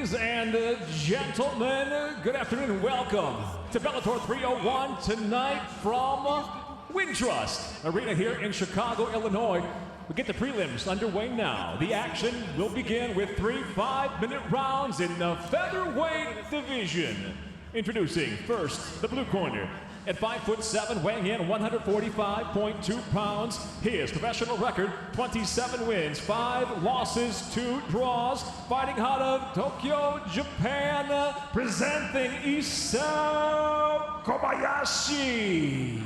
Ladies and gentlemen, good afternoon and welcome to Bellator 301 tonight from Wintrust Arena here in Chicago, Illinois. We get the prelims underway now. The action will begin with 3 5-minute rounds in the featherweight division. Introducing first the blue corner. At 5'7", weighing in 145.2 pounds, his professional record, 27 wins, 5 losses, 2 draws, fighting out of Tokyo, Japan, presenting Isao Kobayashi.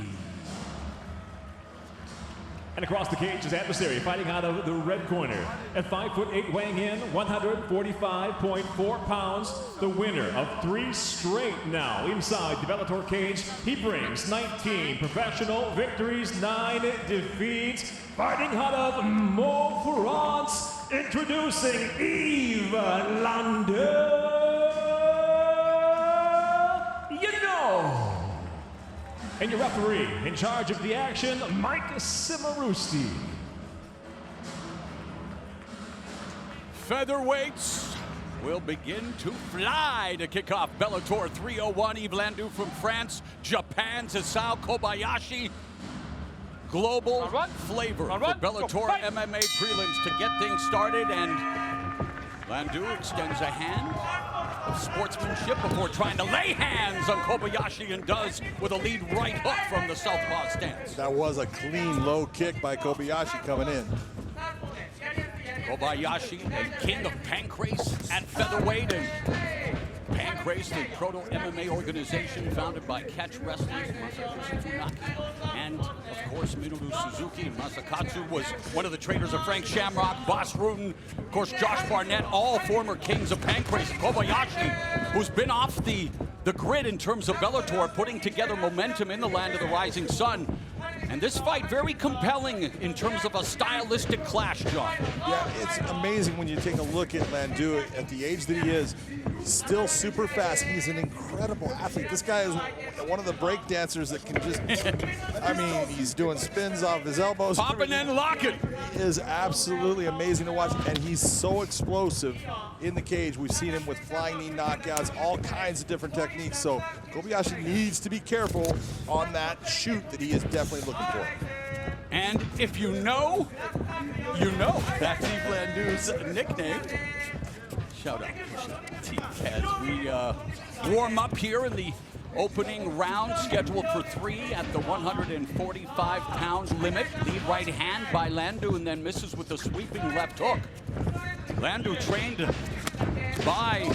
And across the cage, his adversary, fighting out of the red corner. At 5'8", weighing in 145.4 pounds, the winner of 3 straight now inside the Bellator cage. He brings 19 professional victories, 9 defeats. Fighting out of France, introducing Yves Landu. And your referee, in charge of the action, Mike Cimarusti. Featherweights will begin to fly to kick off Bellator 301. Yves Landu from France, Japan's Isao Kobayashi. Global flavor for Bellator MMA prelims to get things started, and Landu extends a hand of sportsmanship before trying to lay hands on Kobayashi, and does with a lead right hook from the southpaw stance. That was a clean low kick by Kobayashi coming in. Kobayashi, a king of pancrase at featherweight, and Pancrase, the proto-MMA organization founded by catch wrestlers Masakazu Funaki and, of course, Minoru Suzuki. Masakatsu was one of the trainers of Frank Shamrock, Boss Rutan, of course, Josh Barnett, all former kings of Pancrase. Kobayashi, who's been off the grid in terms of Bellator, putting together momentum in the land of the rising sun. And this fight very compelling in terms of a stylistic clash, John. Yeah, it's amazing when you take a look at Landu at the age that he is. Still super fast. He's an incredible athlete. This guy is one of the break dancers that can just, I mean, he's doing spins off his elbows. Popping and locking. He is absolutely amazing to watch, and he's so explosive in the cage. We've seen him with flying knee knockouts, all kinds of different techniques. So Kobayashi needs to be careful on that shoot that he is definitely looking for. And if you know, you know. That's Yves Landu's nickname. Shout out as we warm up here in the opening round, scheduled for 3 at the 145-pound limit. Lead right hand by Landu, and then misses with the sweeping left hook. Landu trained by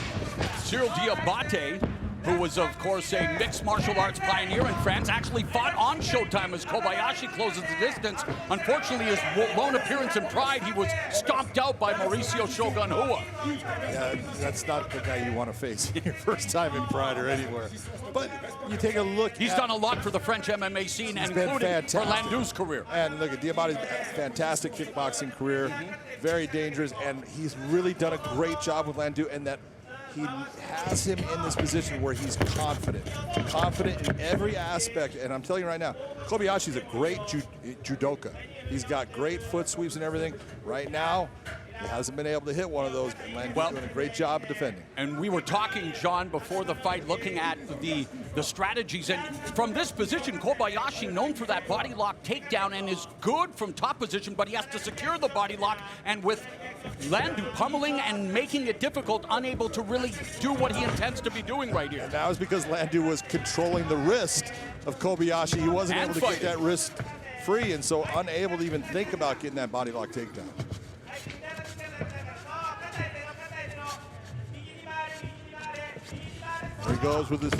Cyril Diabate, who was, of course, a mixed martial arts pioneer in France, actually fought on Showtime as Kobayashi closes the distance. Unfortunately, his lone appearance in Pride, he was stomped out by Mauricio Shogun Hua. Yeah, that's not the guy you want to face your first time in Pride or anywhere. But you take a look. He's done a lot for the French MMA scene, and including for Landu's career. And look at Diabate's fantastic kickboxing career, very dangerous, and he's really done a great job with Landu, and that he has him in this position where he's confident in every aspect. And I'm telling you right now, Kobayashi's a great judoka. He's got great foot sweeps and everything. Right now, he hasn't been able to hit one of those, and Landu's doing a great job of defending. And we were talking, John, before the fight, looking at the strategies. And from this position, Kobayashi, known for that body lock takedown, and is good from top position, but he has to secure the body lock. And with Landu pummeling and making it difficult, unable to really do what he intends to be doing right here. And that was because Landu was controlling the wrist of Kobayashi. He wasn't able to get that wrist free, and so unable to even think about getting that body lock takedown. There he goes with this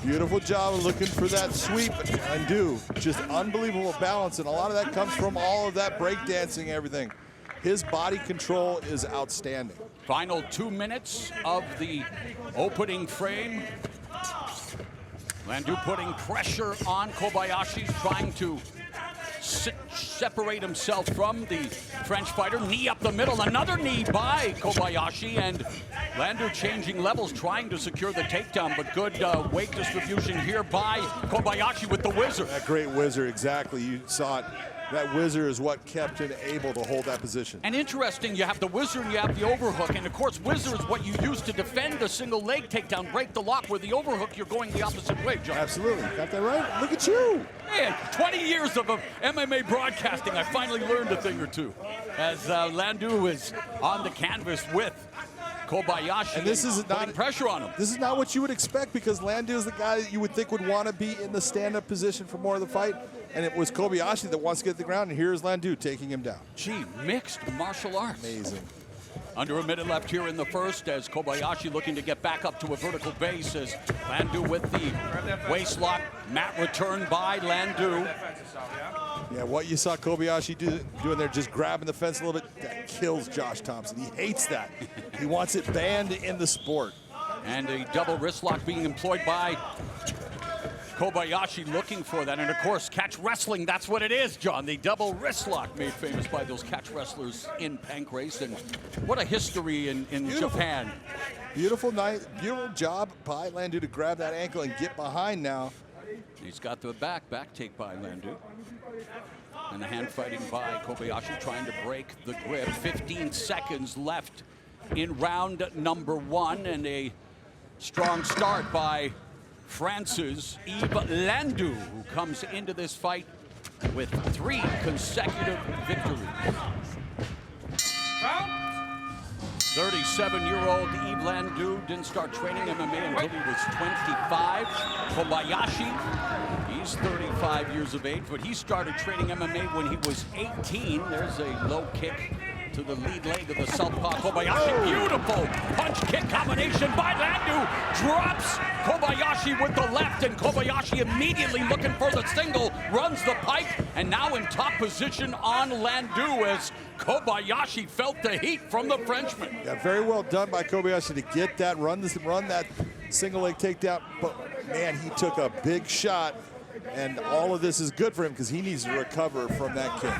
beautiful job of looking for that sweep. Landu, just unbelievable balance, and a lot of that comes from all of that breakdancing and everything. His body control is outstanding. Final 2 minutes of the opening frame. Landu putting pressure on Kobayashi, trying to separate himself from the French fighter. Knee up the middle, another knee by Kobayashi, and Landu changing levels, trying to secure the takedown, but good weight distribution here by Kobayashi with the whizzer. That great whizzer, exactly. You saw it that whizzer is what kept him able to hold that position. And interesting, you have the whizzer and you have the overhook, and of course whizzer is what you use to defend a single leg takedown, break the lock. Where the overhook, you're going the opposite way, John. Absolutely, got that right. Look at you. Man, 20 years of MMA broadcasting, I finally learned a thing or two. As Landu is on the canvas with Kobayashi, and this is putting pressure on him. This is not what you would expect, because Landu is the guy that you would think would want to be in the stand-up position for more of the fight, and it was Kobayashi that wants to get to the ground, and here's Landu taking him down. Gee, mixed martial arts. Amazing. Under a minute left here in the first, as Kobayashi looking to get back up to a vertical base, as Landu with the waist lock. Mat returned by Landu. Yeah, what you saw Kobayashi doing there, just grabbing the fence a little bit, that kills Josh Thompson. He hates that. He wants it banned in the sport. And a double wrist lock being employed by Kobayashi, looking for that. And of course, catch wrestling, that's what it is, John. The double wrist lock made famous by those catch wrestlers in Pancrase. And what a history in Japan. Beautiful night, beautiful job by Landu to grab that ankle and get behind now. He's got the back take by Landu. And the hand fighting by Kobayashi, trying to break the grip. 15 seconds left in round number 1, and a strong start by France's Yves Landu, who comes into this fight with 3 consecutive victories. 37-year-old Yves Landu didn't start training MMA until he was 25. Kobayashi, he's 35 years of age, but he started training MMA when he was 18. There's a low kick to the lead leg of the southpaw Kobayashi. Beautiful punch kick combination by Landu. Drops Kobayashi with the left, and Kobayashi immediately looking for the single, runs the pike, and now in top position on Landu as Kobayashi felt the heat from the Frenchman. Yeah, very well done by Kobayashi to get that, run that single leg takedown. But man, he took a big shot, and all of this is good for him because he needs to recover from that kick.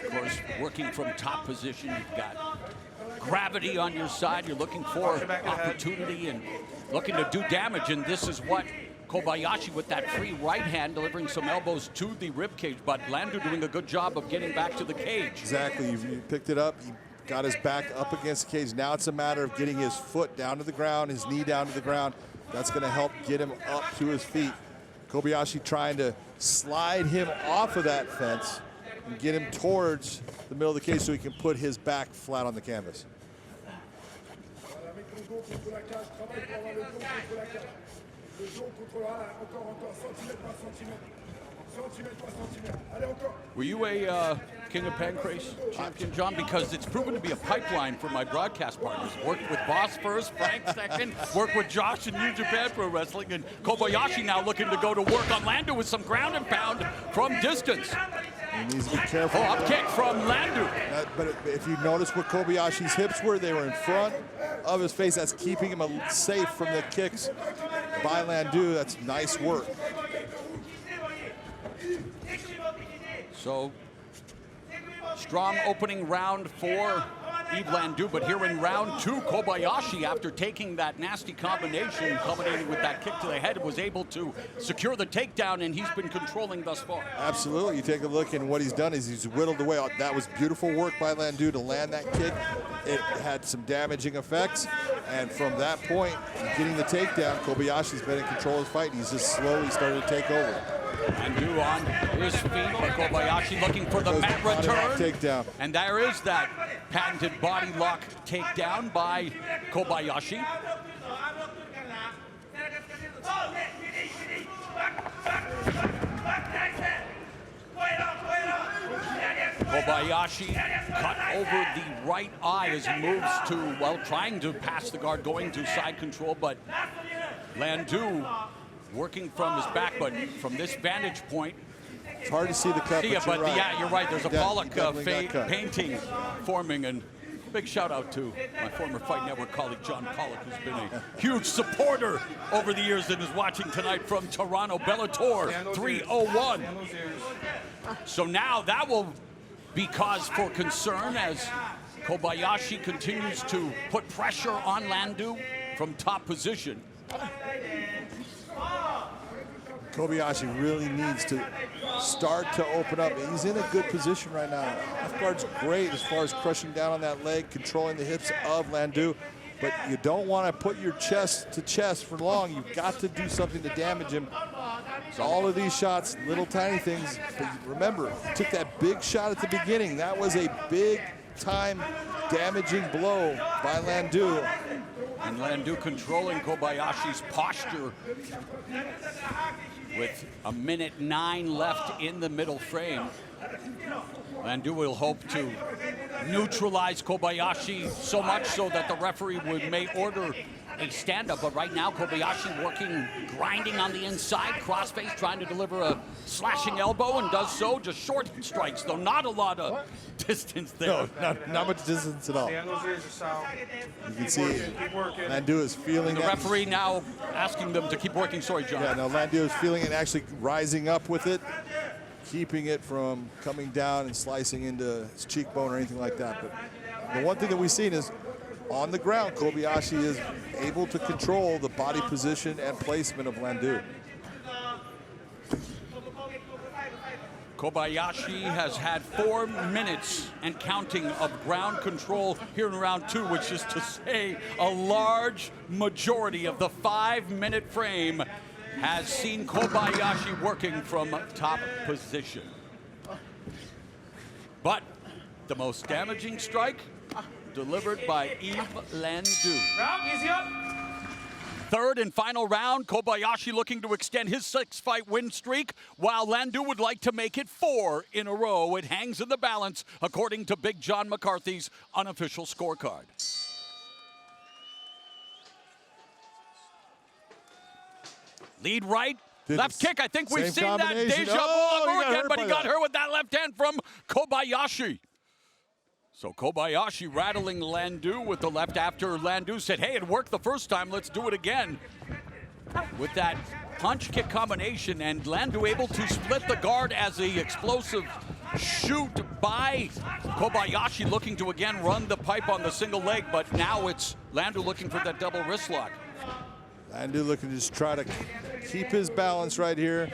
Of course, working from top position, you've got gravity on your side. You're looking for opportunity and looking to do damage, and this is what Kobayashi with that free right hand delivering some elbows to the rib cage, but Landu doing a good job of getting back to the cage. Exactly, you picked it up, he got his back up against the cage. Now it's a matter of getting his foot down to the ground, his knee down to the ground. That's gonna help get him up to his feet. Kobayashi trying to slide him off of that fence and get him towards the middle of the cage so he can put his back flat on the canvas. Were you a King of Pancrase champion, John? Because it's proven to be a pipeline for my broadcast partners. Worked with Boss first, Frank second, worked with Josh in New Japan Pro Wrestling, and Kobayashi now looking to go to work on Landu with some ground and pound from distance. He needs to be careful. Oh, up kick from Landu. But if you notice what Kobayashi's hips were, they were in front of his face. That's keeping him safe from the kicks by Landu. That's nice work. So, strong opening round for Yves Landu, but here in round 2, Kobayashi, after taking that nasty combination, culminating with that kick to the head, was able to secure the takedown, and he's been controlling thus far. Absolutely. You take a look, and what he's done is he's whittled away. That was beautiful work by Landu to land that kick. It had some damaging effects, and from that point, getting the takedown, Kobayashi's been in control of the fight. He's just slowly started to take over. Landu on his feet, but Kobayashi looking for the mat return. Takedown. And there is that patented body lock takedown by Kobayashi. Kobayashi cut over the right eye as he moves to, well, trying to pass the guard, going to side control, but Landu working from his back, but from this vantage point, it's hard to see the cut, but right. Yeah, you're right. There's a Pollock painting cut. forming, and big shout out to my former Fight Network colleague John Pollock, who's been a huge supporter over the years and is watching tonight from Toronto, Bellator 301. So now that will be cause for concern as Kobayashi continues to put pressure on Landu from top position. Kobayashi really needs to start to open up. He's in a good position right now. Off guard's great as far as crushing down on that leg, controlling the hips of Landu. But you don't want to put your chest to chest for long. You've got to do something to damage him. So all of these shots, little tiny things. But remember, he took that big shot at the beginning. That was a big time damaging blow by Landu. And Landu controlling Kobayashi's posture with 1:09 left in the middle frame. Landu will hope to neutralize Kobayashi so much so that the referee may order a stand-up, but right now Kobayashi working, grinding on the inside, crossface, trying to deliver a slashing elbow, and does so, just short strikes, though not a lot of distance there. No, not much distance at all. You can see Landu is feeling the referee now asking them to keep working. Sorry, John. Yeah, no, Landu is feeling it, actually rising up with it, keeping it from coming down and slicing into his cheekbone or anything like that. But the one thing that we've seen is on the ground, Kobayashi is able to control the body position and placement of Landu. Kobayashi has had 4 minutes and counting of ground control here in round 2, which is to say a large majority of the 5-minute frame has seen Kobayashi working from top position. But the most damaging strike delivered by Yves Landu. Easy up. Third and final round, Kobayashi looking to extend his 6-fight win streak, while Landu would like to make it 4 in a row. It hangs in the balance, according to Big John McCarthy's unofficial scorecard. Lead right, left kick. I think we've seen that deja vu over again, but he got hurt with that left hand from Kobayashi. So Kobayashi rattling Landu with the left after Landu said, hey, it worked the first time, let's do it again. With that punch-kick combination, and Landu able to split the guard as the explosive shoot by Kobayashi, looking to again run the pipe on the single leg, but now it's Landu looking for that double wrist lock. Landu looking to just try to keep his balance right here.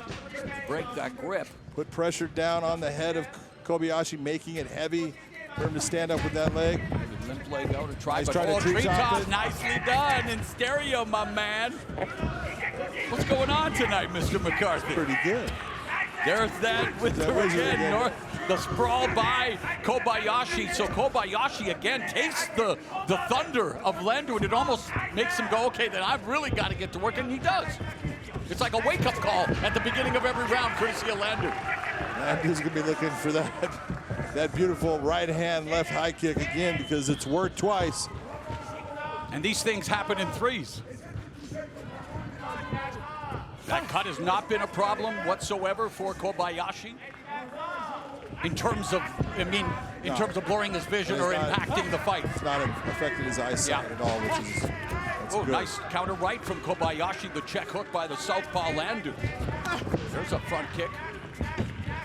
Break that grip. Put pressure down on the head of Kobayashi, making it heavy for him to stand up with that leg. Limp leg out to try, He's but trying to treetop, it. nicely done in stereo, my man. What's going on tonight, Mr. McCarthy? Pretty good. There's that with the again. The sprawl by Kobayashi. So Kobayashi again tastes the thunder of Landu, and it almost makes him go, okay, then I've really got to get to work, and he does. It's like a wake-up call at the beginning of every round, courtesy of Landu. Landu's going to be looking for that beautiful right hand, left high kick again, because it's worked twice. And these things happen in threes. That cut has not been a problem whatsoever for Kobayashi. In terms of, in terms of blurring his vision or impacting the fight. It's not affected his eyesight at all, which is good. Nice counter right from Kobayashi. The check hook by the southpaw Landu. There's a front kick.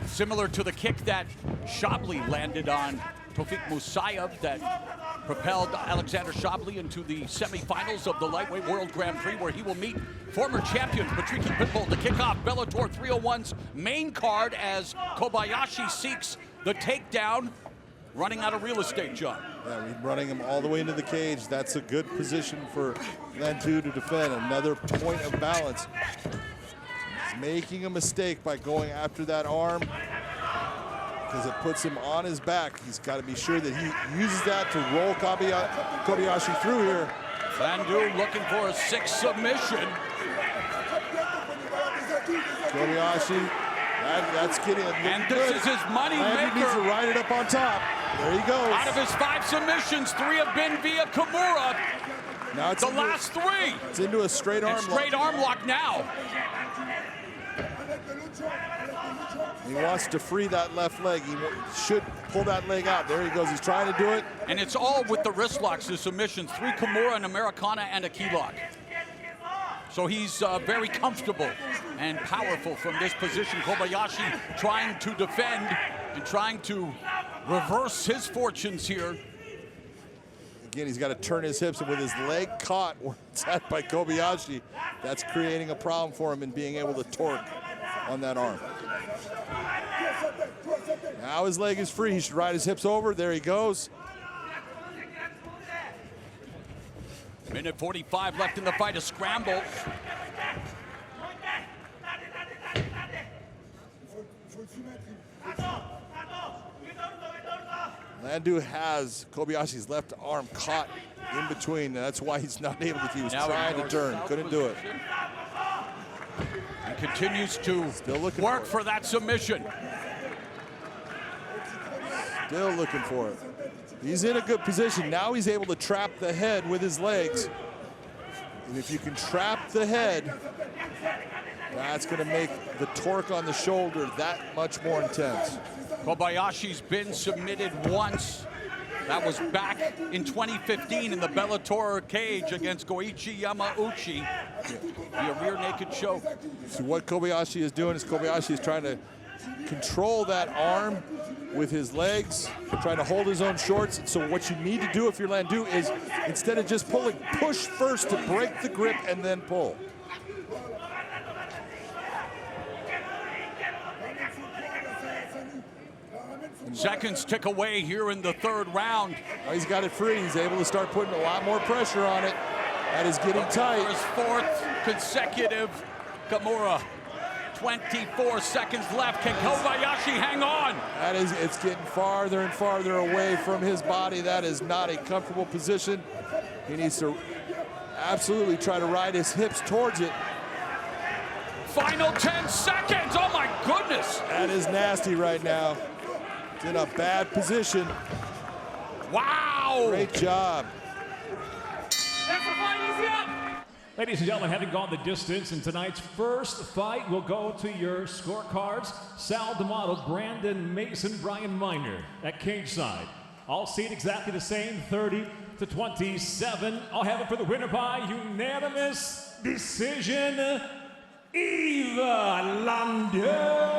Similar to the kick that Shabli landed on Tofik Musayev that propelled Alexander Shabli into the semifinals of the Lightweight World Grand Prix, where he will meet former champion Patricky Pitbull to kick off Bellator 301's main card as Kobayashi seeks the takedown, running out of real estate, John. Yeah, we're running him all the way into the cage. That's a good position for Landu to defend. Another point of balance. He's making a mistake by going after that arm, because it puts him on his back. He's got to be sure that he uses that to roll Kobayashi through here. Landu looking for a 6 submission. Kobayashi, that's getting a and this is his money maker. He needs to ride it up on top. There he goes. Out of his 5 submissions, 3 have been via Kimura. Now it's the last 3. It's into a straight arm lock. Straight arm lock now. He wants to free that left leg. He should pull that leg out. There he goes. He's trying to do it. And it's all with the wrist locks, the submissions. 3 Kimura, an Americana, and a key lock. So he's very comfortable and powerful from this position. Kobayashi trying to defend and trying to reverse his fortunes here. Again, he's got to turn his hips, and with his leg caught where it's at by Kobayashi, that's creating a problem for him in being able to torque on that arm. Now his leg is free. He should ride his hips over. There he goes. Minute 45 left in the fight, a scramble. Landu has Kobayashi's left arm caught in between. That's why he's not able to. He was trying to turn, couldn't do it. He continues to work for that submission. Still looking for it. He's in a good position. Now he's able to trap the head with his legs. And if you can trap the head, that's going to make the torque on the shoulder that much more intense. Kobayashi's been submitted once. That was back in 2015 in the Bellator cage against Goichi Yamauchi via rear naked choke. So what Kobayashi is doing is Kobayashi is trying to control that arm with his legs, trying to hold his own shorts. So what you need to do if you're Landu is, instead of just pulling, push first to break the grip and then pull. Seconds tick away here in the third round. Well, he's got it free. He's able to start putting a lot more pressure on it. That is getting tight. For his fourth consecutive Kimura. 24 seconds left. Can Kobayashi hang on? That is, it's getting farther and farther away from his body. That is not a comfortable position. He needs to absolutely try to ride his hips towards it. Final 10 seconds. Oh my goodness. That is nasty right now. It's in a bad position. Wow. Great job. Ladies and gentlemen, having gone the distance in tonight's first fight, we'll go to your scorecards. Sal D'Amato, Brandon Mason, Brian Miner at cage side. All seat exactly the same, 30-27. I'll have it for the winner by unanimous decision, Yves Landu.